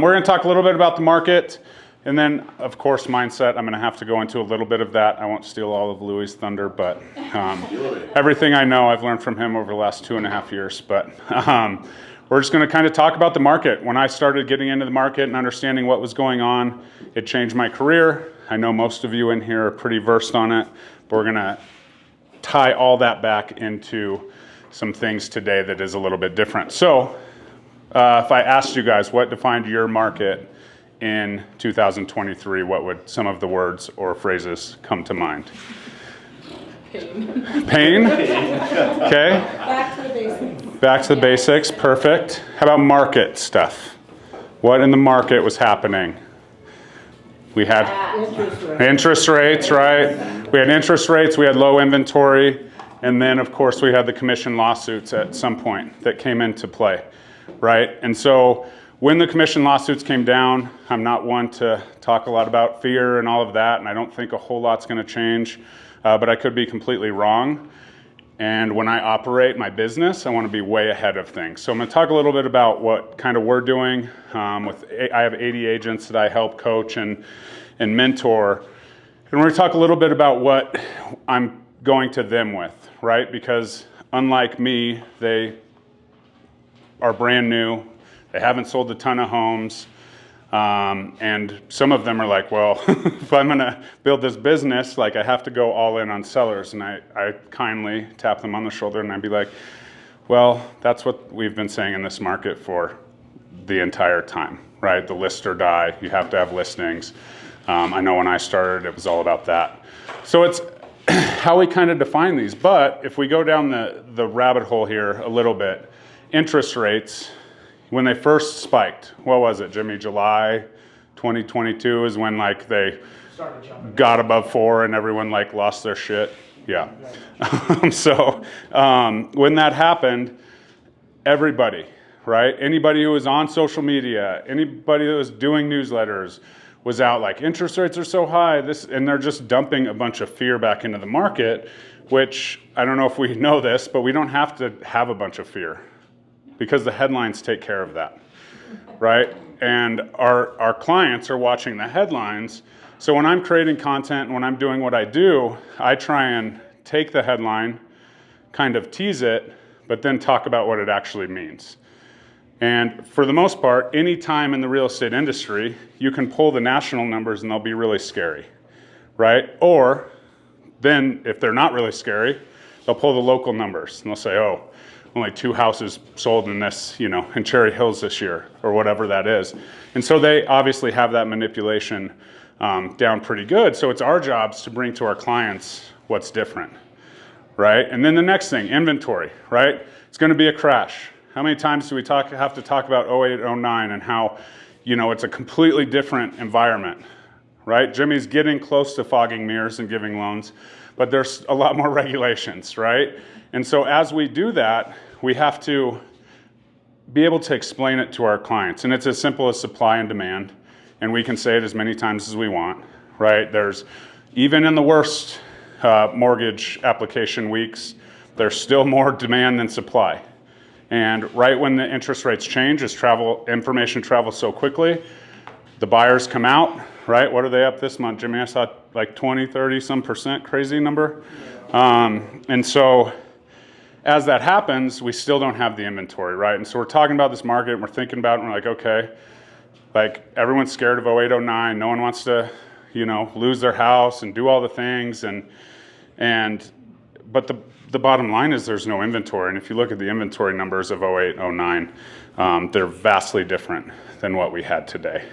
We're going to talk a little bit about the market, and then, of course, mindset. I'm going to have to go into a little bit of that. I won't steal all of Louis' thunder, but everything I know I've learned from him over the last 2.5 years. But we're just going to kind of talk about the market. When I started getting into the market and understanding what was going on, it changed my career. I know most of you in here are pretty versed on it, but we're going to tie all that back into some things today that is a little bit different. So if I asked you guys what defined your market in 2023, what would some of the words or phrases come to mind? Pain. Pain? Okay. Back to the basics. Back to the basics. Perfect. How about market stuff? What in the market was happening? We had interest rates, right? We had interest rates, we had low inventory, and then, of course, we had the commission lawsuits at some point that came into play, right? And so when the commission lawsuits came down, I'm not one to talk a lot about fear and all of that, and I don't think a whole lot's going to change, but I could be completely wrong. And when I operate my business, I want to be way ahead of things. So I'm going to talk a little bit about what kind of we're doing. I have 80 agents that I help coach and mentor. And we're going to talk a little bit about what I'm going to them with, right? Because unlike me, they are brand new. They haven't sold a ton of homes. And some of them are like, well, if I'm going to build this business, like I have to go all in on sellers. And I kindly tap them on the shoulder and I'd be like, well, that's what we've been saying in this market for the entire time, right? The list or die. You have to have listings. I know when I started, it was all about that. So it's how we kind of define these. But if we go down the rabbit hole here a little bit, interest rates, when they first spiked, what was it, Jimmy? July 2022 is when like they got above 4 and everyone like lost their shit. Yeah. So when that happened, everybody, right? Anybody who was on social media, anybody that was doing newsletters was out like interest rates are so high, and they're just dumping a bunch of fear back into the market, which I don't know if we know this, but we don't have to have a bunch of fear, because the headlines take care of that, right? And our clients are watching the headlines. So when I'm creating content and when I'm doing what I do, I try and take the headline, kind of tease it, but then talk about what it actually means. And for the most part, any time in the real estate industry, you can pull the national numbers and they'll be really scary, right? Or then if they're not really scary, they'll pull the local numbers and they'll say, oh, only 2 houses sold in this, in Cherry Hills this year, or whatever that is. And so they obviously have that manipulation down pretty good. So it's our jobs to bring to our clients what's different, right? And then the next thing, inventory, right? It's going to be a crash. How many times do we have to talk about 08, 09 and how, it's a completely different environment, right? Jimmy's getting close to fogging mirrors and giving loans, but there's a lot more regulations, right? And so as we do that, we have to be able to explain it to our clients. And it's as simple as supply and demand. And we can say it as many times as we want, right? There's, even in the worst mortgage application weeks, there's still more demand than supply. And right when the interest rates change, as information travels so quickly, the buyers come out, right? What are they up this month? Jimmy, I saw like 20, 30 some percent, crazy number. And so as that happens, we still don't have the inventory, right? And so we're talking about this market, and we're thinking about it, and we're like, okay, like everyone's scared of 08, 09. No one wants to, lose their house and do all the things. But the bottom line is there's no inventory. And if you look at the inventory numbers of 08, 09, they're vastly different than what we had today.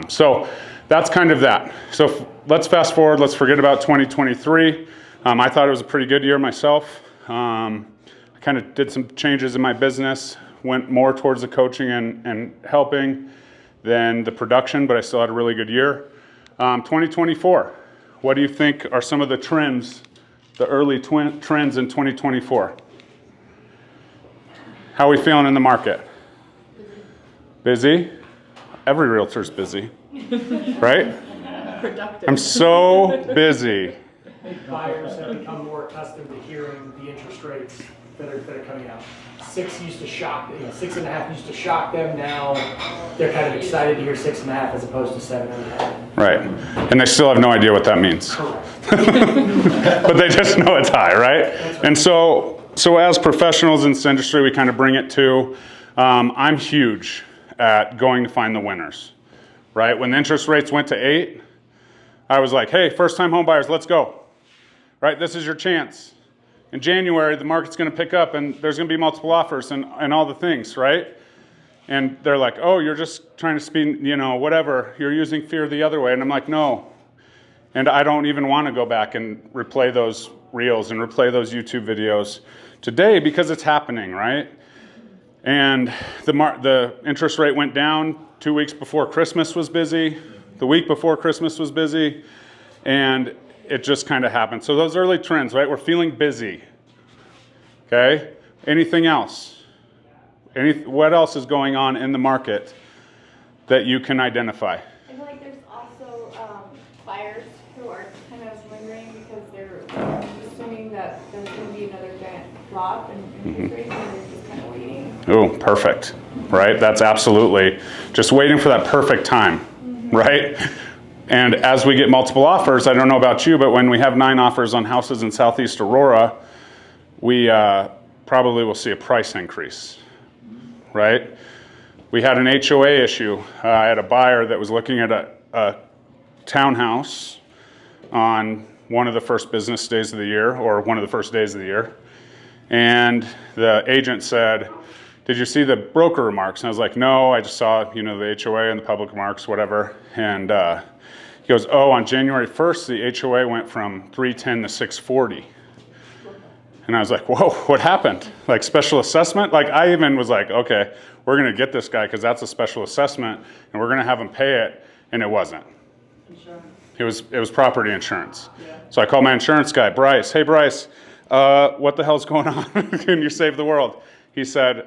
So that's kind of that. So let's fast forward. Let's forget about 2023. I thought it was a pretty good year myself. I kind of did some changes in my business, went more towards the coaching and helping than the production, but I still had a really good year. 2024, what do you think are some of the trends, the early trends in 2024? How are we feeling in the market? Busy? Every realtor's busy, right? Productive. I'm so busy. I think buyers have become more accustomed to hearing the interest rates that are coming out. 6 used to shock, 6.5 used to shock them. Now they're kind of excited to hear 6.5 as opposed to 7.5. Right. And they still have no idea what that means. But they just know it's high, right? And so as professionals in this industry, we kind of bring it to, I'm huge at going to find the winners, right? When the interest rates went to 8, I was like, hey, first-time home buyers, let's go, right? This is your chance. In January, the market's going to pick up, and there's going to be multiple offers and all the things, right? And they're like, oh, you're just trying to speed, whatever. You're using fear the other way. And I'm like, no. And I don't even want to go back and replay those reels and replay those YouTube videos today because it's happening, right? And the interest rate went down 2 weeks before Christmas was busy. The week before Christmas was busy. And it just kind of happened. So those early trends, right? We're feeling busy. Okay? Anything else? What else is going on in the market that you can identify? I feel like there's also buyers who are kind of lingering because they're assuming that there's going to be another giant drop in interest rates, and they're just kind of waiting. Oh, perfect. Right? That's absolutely just waiting for that perfect time, right? And as we get multiple offers, I don't know about you, but when we have 9 offers on houses in Southeast Aurora, we probably will see a price increase, right? We had an HOA issue. I had a buyer that was looking at a townhouse on one of the first business days of the year, or one of the first days of the year. And the agent said, did you see the broker remarks? And I was like, no, I just saw, the HOA and the public remarks, whatever. And he goes, oh, on January 1st, the HOA went from 310 to 640. And I was like, whoa, what happened? Like special assessment? Like I even was like, okay, we're going to get this guy because that's a special assessment and we're going to have him pay it. And it wasn't. Insurance. It was property insurance. Yeah. So I called my insurance guy, Bryce. Hey, Bryce, what the hell's going on? Can you save the world? He said,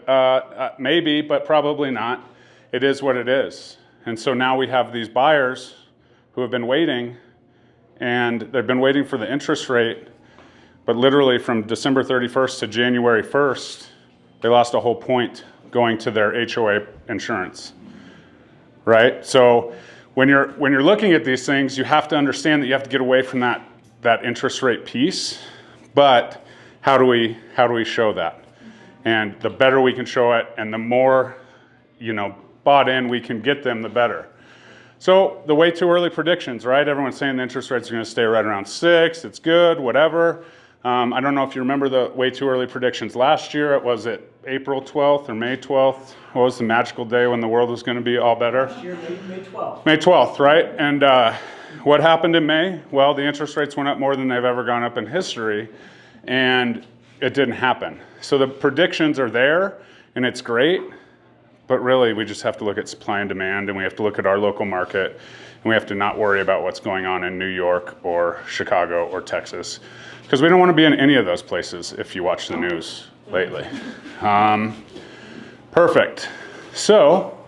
maybe, but probably not. It is what it is. And so now we have these buyers who have been waiting, and they've been waiting for the interest rate, but literally from December 31st to January 1st, they lost a whole point going to their HOA insurance, right? So when you're looking at these things, you have to understand that you have to get away from that interest rate piece, but how do we show that? And the better we can show it, and the more, bought in we can get them, the better. So the way too early predictions, right? Everyone's saying the interest rates are going to stay right around 6. It's good, whatever. I don't know if you remember the way too early predictions last year. Was it April 12th or May 12th? What was the magical day when the world was going to be all better? Last year, May 12th. May 12th, right? And what happened in May? Well, the interest rates went up more than they've ever gone up in history, and it didn't happen. So the predictions are there, and it's great. But really, we just have to look at supply and demand, and we have to look at our local market, and we have to not worry about what's going on in New York or Chicago or Texas, because we don't want to be in any of those places if you watch the news lately. Perfect. So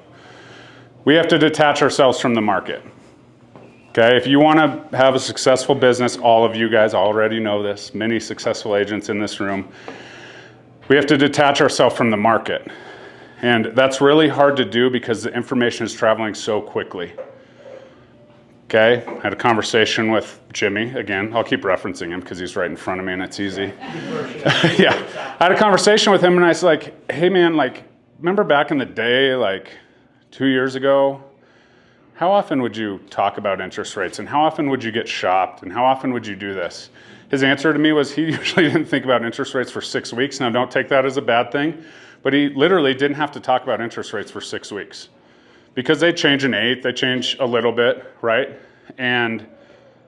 we have to detach ourselves from the market. Okay, if you want to have a successful business, all of you guys already know this, many successful agents in this room, we have to detach ourselves from the market. And that's really hard to do because the information is traveling so quickly. Okay, I had a conversation with Jimmy. Again, I'll keep referencing him because he's right in front of me and it's easy. Yeah, I had a conversation with him and I was like, hey man, remember back in the day, 2 years ago, how often would you talk about interest rates and how often would you get shopped and how often would you do this? His answer to me was he usually didn't think about interest rates for 6 weeks. Now don't take that as a bad thing. But he literally didn't have to talk about interest rates for 6 weeks because they change in 8, they change a little bit, right? And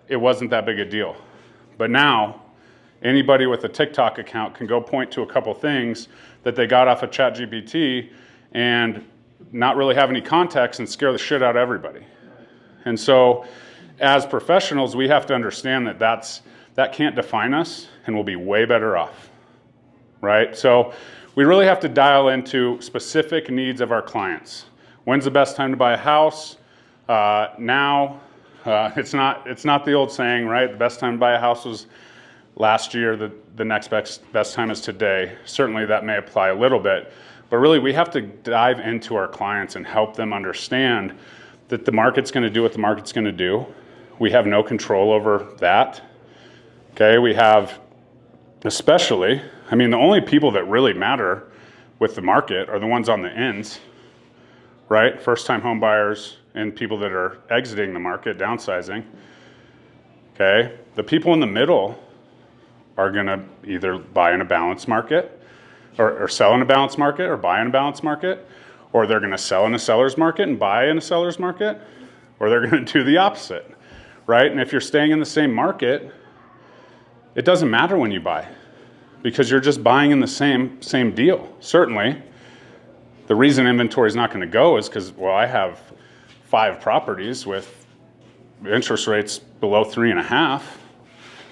it wasn't that big a deal. But now, anybody with a TikTok account can go point to a couple things that they got off of ChatGPT and not really have any context and scare the shit out of everybody. And so, as professionals, we have to understand that can't define us and we'll be way better off, right? So, we really have to dial into specific needs of our clients. When's the best time to buy a house? Now. It's not the old saying, right? The best time to buy a house was last year, the next best time is today. Certainly that may apply a little bit, but really we have to dive into our clients and help them understand that the market's going to do what the market's going to do. We have no control over that. Okay, we have especially, I mean, the only people that really matter with the market are the ones on the ends, right? First-time home buyers and people that are exiting the market, downsizing. Okay, the people in the middle are going to either buy in a balanced market or sell in a balanced market or buy in a balanced market, or they're going to sell in a seller's market and buy in a seller's market, or they're going to do the opposite, right? And if you're staying in the same market, it doesn't matter when you buy because you're just buying in the same deal. Certainly, the reason inventory is not going to go is because, well, I have 5 properties with interest rates below 3.5.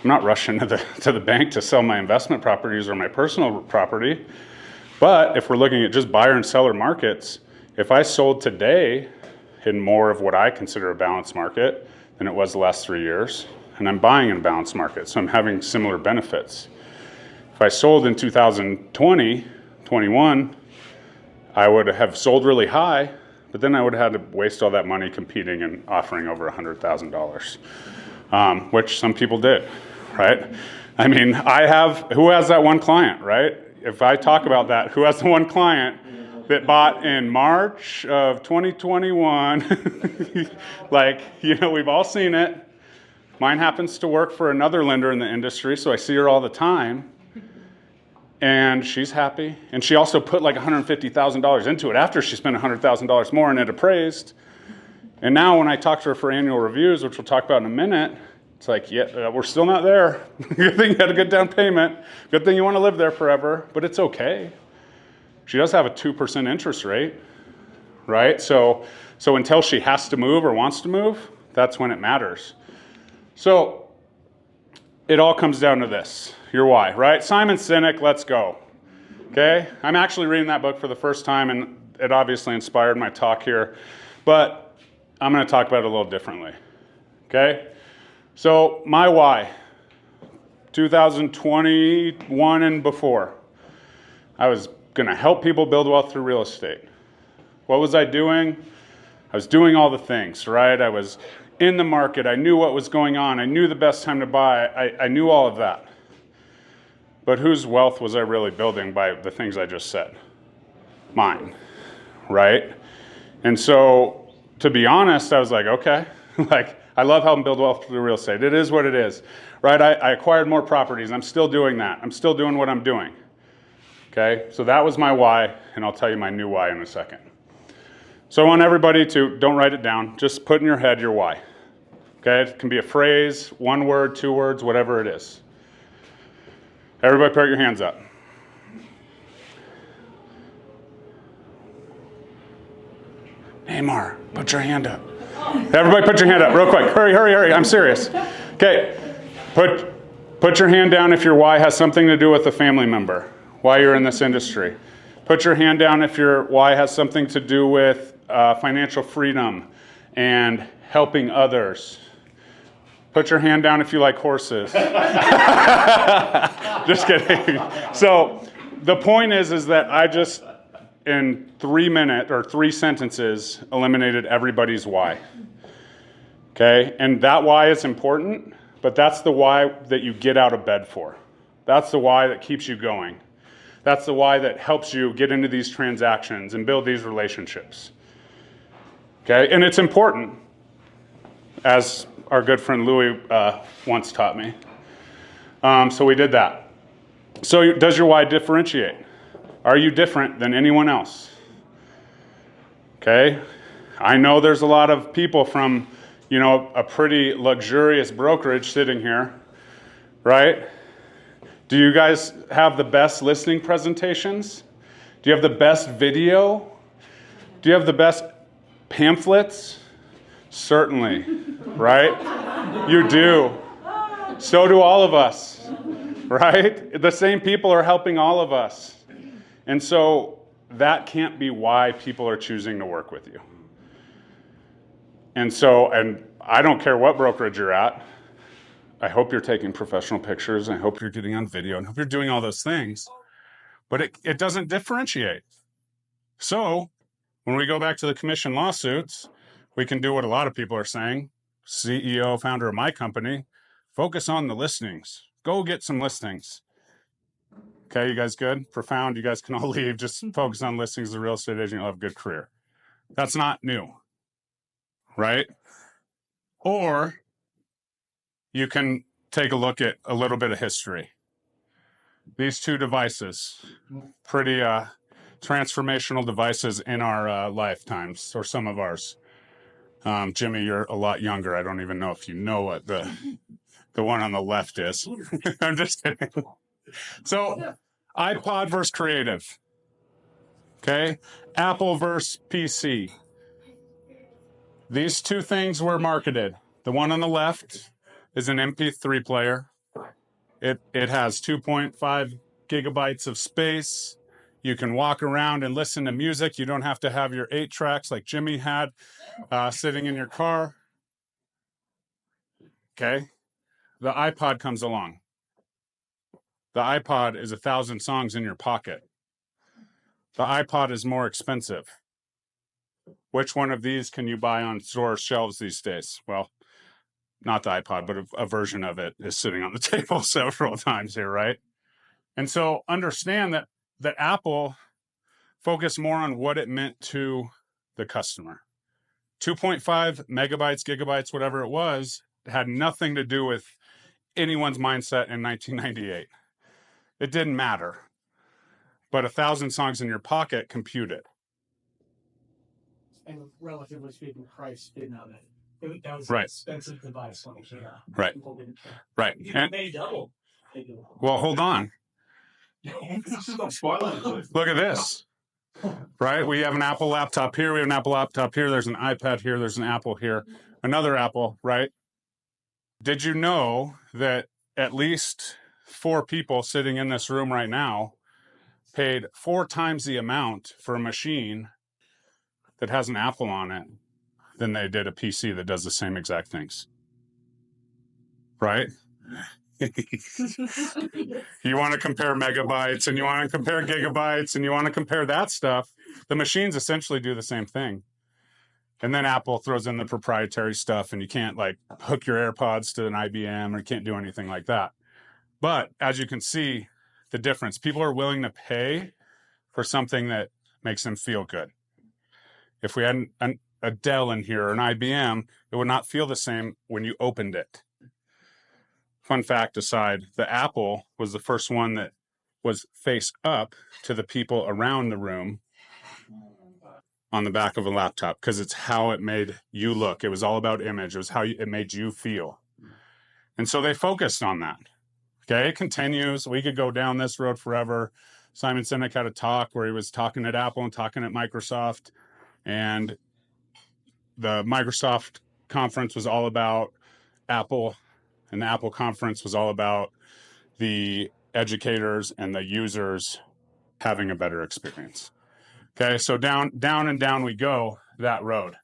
I'm not rushing to the bank to sell my investment properties or my personal property. But if we're looking at just buyer and seller markets, if I sold today in more of what I consider a balanced market than it was the last 3 years, and I'm buying in a balanced market, so I'm having similar benefits. If I sold in 2020, 21, I would have sold really high, but then I would have had to waste all that money competing and offering over $100,000, which some people did, right? I mean, who has that one client, right? If I talk about that, who has the one client that bought in March of 2021? Like, we've all seen it. Mine happens to work for another lender in the industry, so I see her all the time. And she's happy. And she also put like $150,000 into it after she spent $100,000 more and it appraised. And now when I talk to her for annual reviews, which we'll talk about in a minute, it's like, yeah, we're still not there. Good thing you had a good down payment. Good thing you want to live there forever, but it's okay. She does have a 2% interest rate, right? So until she has to move or wants to move, that's when it matters. So it all comes down to this, your why, right? Simon Sinek, let's go. Okay? I'm actually reading that book for the first time, and it obviously inspired my talk here, but I'm going to talk about it a little differently. Okay? So my why, 2021 and before, I was going to help people build wealth through real estate. What was I doing? I was doing all the things, right? I was in the market. I knew what was going on. I knew the best time to buy. I knew all of that. But whose wealth was I really building by the things I just said? Mine, right? And so, to be honest, I was like, okay, I love helping build wealth through real estate. It is what it is, right? I acquired more properties. I'm still doing that. I'm still doing what I'm doing, okay? So that was my why, and I'll tell you my new why in a second. So I want everybody to, don't write it down, just put in your head your why. Okay, it can be a phrase, 1 word, 2 words, whatever it is. Everybody put your hands up. Neymar, put your hand up. Everybody put your hand up real quick. Hurry, I'm serious. Okay, put your hand down if your why has something to do with a family member, why you're in this industry. Put your hand down if your why has something to do with financial freedom and helping others. Put your hand down if you like horses. Just kidding. So the point is that I just, in 3 minutes or 3 sentences, eliminated everybody's why. Okay? And that why is important, but that's the why that you get out of bed for. That's the why that keeps you going. That's the why that helps you get into these transactions and build these relationships. Okay? And it's important, as our good friend Louis once taught me. So we did that. So does your why differentiate? Are you different than anyone else? Okay? I know there's a lot of people from, a pretty luxurious brokerage sitting here, right? Do you guys have the best listing presentations? Do you have the best video? Do you have the best pamphlets? Certainly, right? You do. So do all of us, right? The same people are helping all of us. And so that can't be why people are choosing to work with you. And I don't care what brokerage you're at. I hope you're taking professional pictures. I hope you're getting on video, and I hope you're doing all those things. But it doesn't differentiate. So when we go back to the commission lawsuits, we can do what a lot of people are saying. CEO, founder of my company, focus on the listings. Go get some listings. Okay, you guys good? Profound. You guys can all leave. Just focus on listings as a real estate agent. You'll have a good career. That's not new, right? Or you can take a look at a little bit of history. These two devices, pretty transformational devices in our lifetimes, or some of ours. Jimmy, you're a lot younger. I don't even know if you know what the one on the left is. I'm just kidding. So, iPod versus Creative. Okay, Apple versus PC. These two things were marketed. The one on the left is an MP3 player. It has 2.5 gigabytes of space. You can walk around and listen to music. You don't have to have your 8 tracks like Jimmy had sitting in your car. Okay, the iPod comes along. The iPod is 1,000 songs in your pocket. The iPod is more expensive. Which one of these can you buy on store shelves these days? Well, not the iPod, but a version of it is sitting on the table several times here, right? And so understand that Apple focused more on what it meant to the customer. 2.5 megabytes, gigabytes, whatever it was, had nothing to do with anyone's mindset in 1998. It didn't matter. But 1,000 songs in your pocket, compute it. And relatively speaking, price didn't have it. That was Right. an expensive device when it came out. Right. People didn't care. Right. And, They doubled. well, hold on. Spoiler. Look at this. Right? We have an Apple laptop here. We have an Apple laptop here. There's an iPad here. There's an Apple here. Another Apple, right? Did you know that at least 4 people sitting in this room right now paid 4 times the amount for a machine that has an Apple on it than they did a PC that does the same exact things? Right? You want to compare megabytes and you want to compare gigabytes and you want to compare that stuff. The machines essentially do the same thing. And then Apple throws in the proprietary stuff and you can't like hook your AirPods to an IBM or you can't do anything like that. But as you can see, the difference, people are willing to pay for something that makes them feel good. If we had a Dell in here or an IBM, it would not feel the same when you opened it. Fun fact aside, the Apple was the first one that was face up to the people around the room on the back of a laptop because it's how it made you look. It was all about image. It was how it made you feel. And so they focused on that. Okay, it continues. We could go down this road forever. Simon Sinek had a talk where he was talking at Apple and talking at Microsoft. And the Microsoft conference was all about Apple. And the Apple conference was all about the educators and the users having a better experience. Okay, so down and down we go, that road.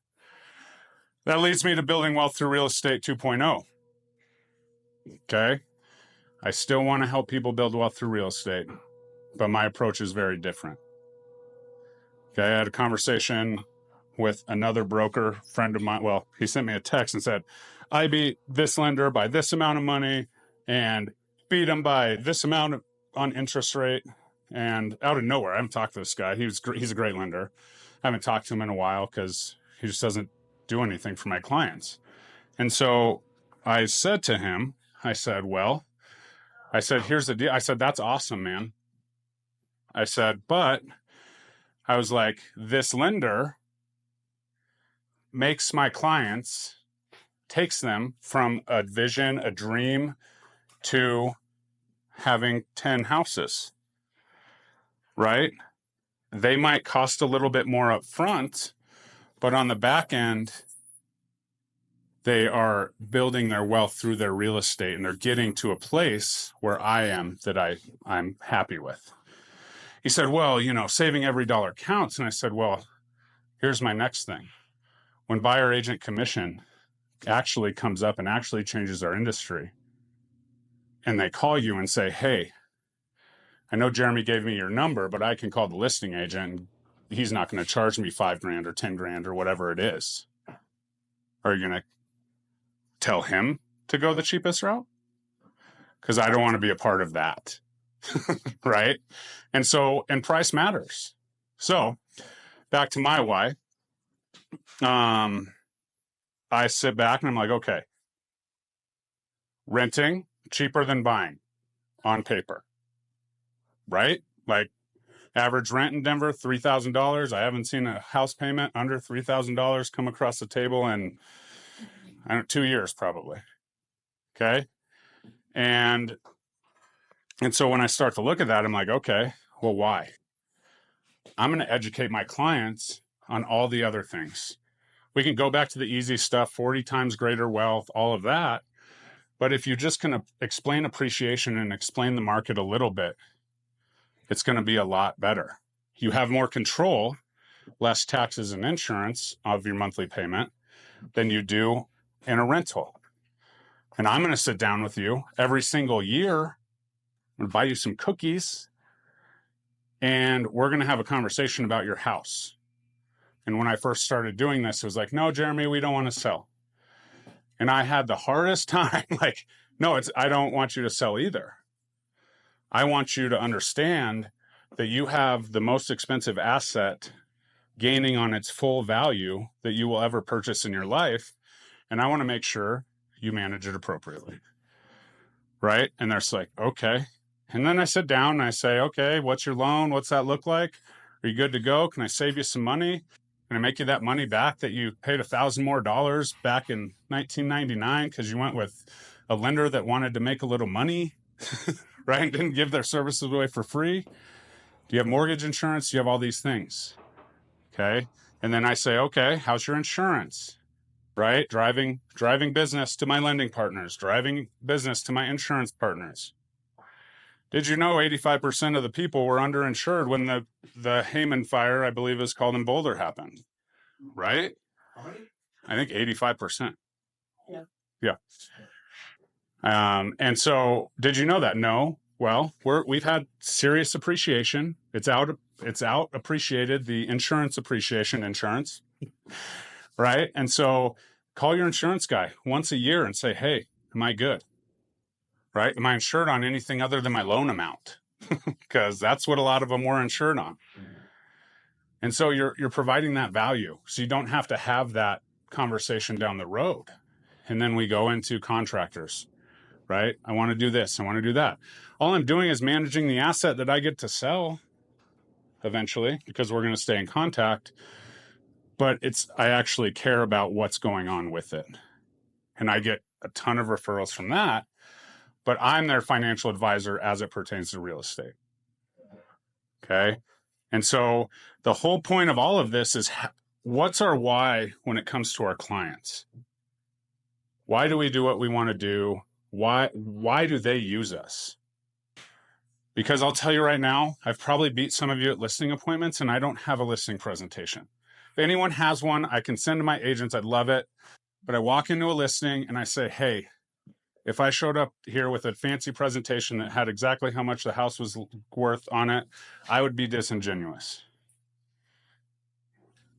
That leads me to building wealth through real estate 2.0. Okay, I still want to help people build wealth through real estate, but my approach is very different. Okay, I had a conversation with another broker friend of mine. Well, he sent me a text and said, I beat this lender by this amount of money and beat him by this amount on interest rate. And out of nowhere, I haven't talked to this guy. He's a great lender. I haven't talked to him in a while because he just doesn't do anything for my clients. And so I said to him, I said, here's the deal. I said, that's awesome, man. I said, but I was like, this lender makes my clients, takes them from a vision, a dream, to having 10 houses, right? They might cost a little bit more up front, but on the back end, they are building their wealth through their real estate and they're getting to a place where I am that I'm happy with. He said, well, saving every dollar counts. And I said, well, here's my next thing. When buyer agent commission actually comes up and actually changes our industry, and they call you and say, hey, I know Jeremy gave me your number, but I can call the listing agent and he's not going to charge me $5,000 or $10,000 or whatever it is. Are you going to tell him to go the cheapest route? Because I don't want to be a part of that. Right? And price matters. So back to my why. I sit back and I'm like, okay, renting cheaper than buying on paper, right? Like average rent in Denver, $3,000. I haven't seen a house payment under $3,000 come across the table in 2 years probably. Okay. And so when I start to look at that, I'm like, okay, well, why? I'm going to educate my clients on all the other things. We can go back to the easy stuff, 40 times greater wealth, all of that. But if you're just going to explain appreciation and explain the market a little bit, it's going to be a lot better. You have more control, less taxes and insurance of your monthly payment than you do in a rental. And I'm going to sit down with you every single year. I'm going to buy you some cookies and we're going to have a conversation about your house. And when I first started doing this, it was like, no, Jeremy, we don't want to sell. And I had the hardest time. Like, no, I don't want you to sell either. I want you to understand that you have the most expensive asset gaining on its full value that you will ever purchase in your life. And I want to make sure you manage it appropriately. Right? And they're like, okay. And then I sit down and I say, okay, what's your loan? What's that look like? Are you good to go? Can I save you some money? Can I make you that money back that you paid $1,000 more back in 1999 because you went with a lender that wanted to make a little money, right? And didn't give their services away for free. Do you have mortgage insurance? Do you have all these things? Okay. And then I say, okay, how's your insurance? Right? Driving business to my lending partners, driving business to my insurance partners. Did you know 85% of the people were underinsured when the Hayman fire, I believe is called in Boulder, happened? Right? I think 85%. Yeah. And so did you know that? No. Well, we've had serious appreciation. It's out appreciated the insurance, right? And so call your insurance guy once a year and say, hey, am I good? Right? Am I insured on anything other than my loan amount? Because that's what a lot of them were insured on. And so you're providing that value. So you don't have to have that conversation down the road. And then we go into contractors, right? I want to do this. I want to do that. All I'm doing is managing the asset that I get to sell eventually because we're going to stay in contact. But I actually care about what's going on with it. And I get a ton of referrals from that. But I'm their financial advisor as it pertains to real estate. Okay. And so the whole point of all of this is what's our why when it comes to our clients? Why do we do what we want to do? Why do they use us? Because I'll tell you right now, I've probably beat some of you at listing appointments and I don't have a listing presentation. If anyone has one, I can send to my agents. I'd love it. But I walk into a listing and I say, hey, if I showed up here with a fancy presentation that had exactly how much the house was worth on it, I would be disingenuous.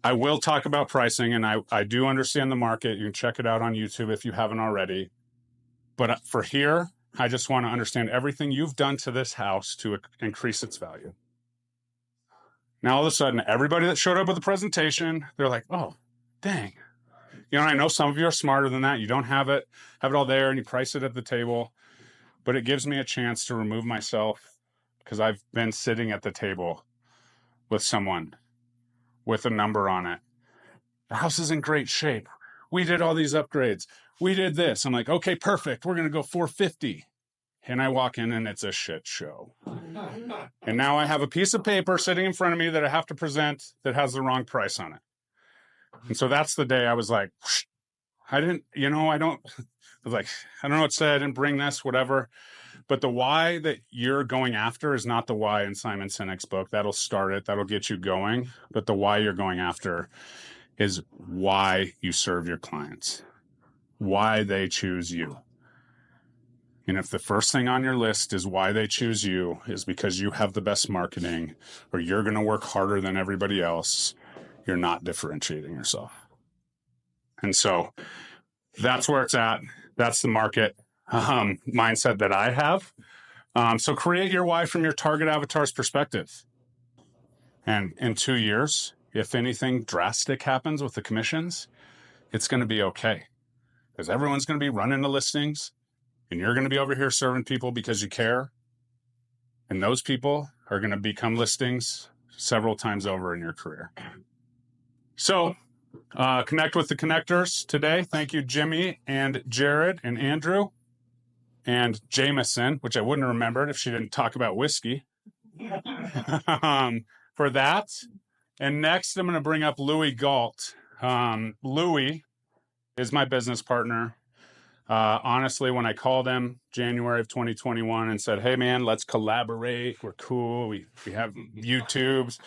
I will talk about pricing, and I do understand the market. You can check it out on YouTube if you haven't already. But for here, I just want to understand everything you've done to this house to increase its value. Now, all of a sudden, everybody that showed up with a presentation, they're like, oh, dang. You know, I know some of you are smarter than that. You don't have it all there and you price it at the table, but it gives me a chance to remove myself because I've been sitting at the table with someone with a number on it. The house is in great shape. We did all these upgrades. We did this. I'm like, okay, perfect. We're going to go 450. And I walk in and it's a shit show. And now I have a piece of paper sitting in front of me that I have to present that has the wrong price on it. And so that's the day I was like, I don't know what to say. I didn't bring this, whatever. But the why that you're going after is not the why in Simon Sinek's book. That'll start it. That'll get you going. But the why you're going after is why you serve your clients, why they choose you. And if the first thing on your list is why they choose you is because you have the best marketing or you're going to work harder than everybody else, you're not differentiating yourself. And so that's where it's at. That's the market mindset that I have. So create your why from your target avatar's perspective. And in 2 years, if anything drastic happens with the commissions, it's going to be okay. Because everyone's going to be running the listings and you're going to be over here serving people because you care. And those people are going to become listings several times over in your career. So connect with the connectors today. Thank you, Jimmy and Jared and Andrew and Jameson, which I wouldn't have remembered if she didn't talk about whiskey. For that. And next, I'm going to bring up Louis Galt. Louis is my business partner. Honestly, when I called him January of 2021 and said, hey, man, let's collaborate. We're cool. We have YouTubes.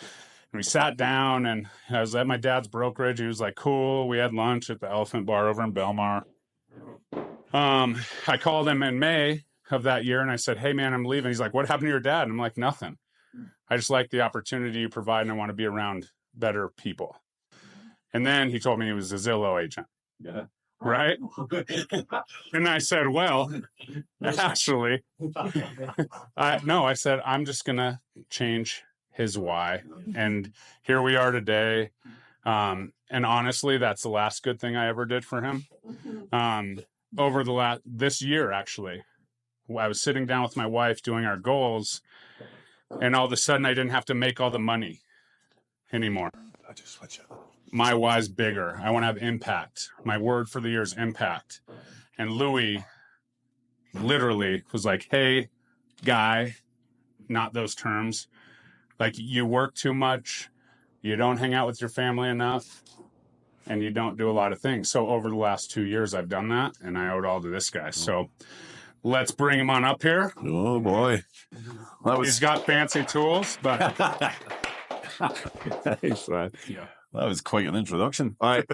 And we sat down, and I was at my dad's brokerage. He was like, cool. We had lunch at the Elephant Bar over in Belmar. I called him in May of that year, and I said, hey, man, I'm leaving. He's like, what happened to your dad? And I'm like, nothing. I just like the opportunity you provide, and I want to be around better people. And then he told me he was a Zillow agent. Yeah. Right? And I said, well, actually, I said, I'm just going to change his why. And here we are today. And honestly, that's the last good thing I ever did for him. Over this year, actually, I was sitting down with my wife doing our goals. And all of a sudden, I didn't have to make all the money anymore. I just switch up. My why's bigger. I want to have impact. My word for the year is impact. And Louis literally was like, hey, guy, not those terms. Like, you work too much. You don't hang out with your family enough. And you don't do a lot of things. So over the last 2 years, I've done that. And I owe it all to this guy. So let's bring him on up here. Oh, boy. He's got fancy tools, but... Thanks, man. Yeah. That was quite an introduction. All right.